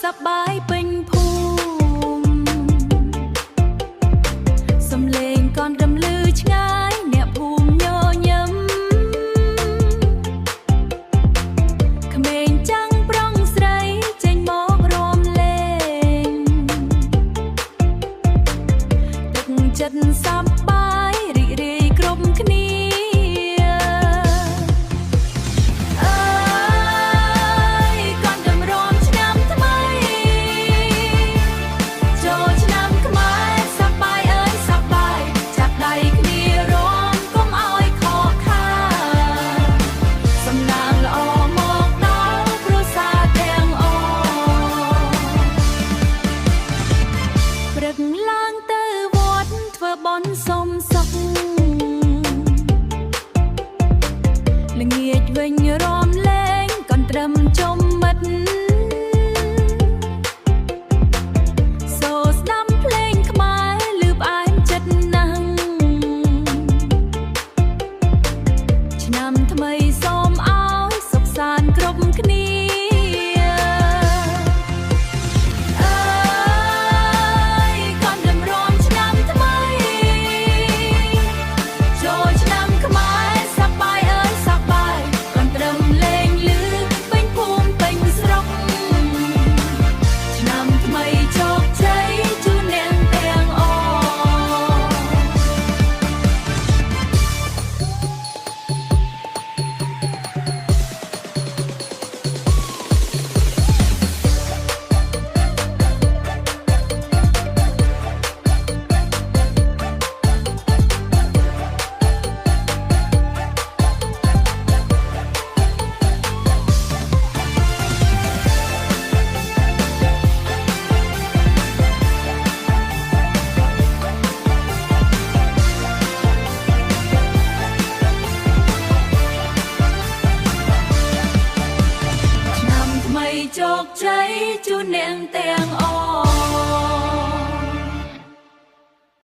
សប្បាយពេញភូមិសំលេងកនរំលឺឆ្ងាយអ្នកភូមិញញឹមក្មេងចាំងប្រុងស្រីចេញមករំលេងទឹកចិត្តសប្បាយរីករាយគ្រប់គ្នាឡើងទៅវត្តធ្វើបុណ្យសុំសុខល្ងាចវិញរំលែងកូនត្រឹមចុំមិត្តសូស្ដាំភ្លេងខ្មែរលឺផ្អែមចិត្តណាស់ឆ្នាំថ្មីសូមឲ្យសុខសាន្តគ្រប់គ្នាជោគជ័យជូនអ្នកទាំង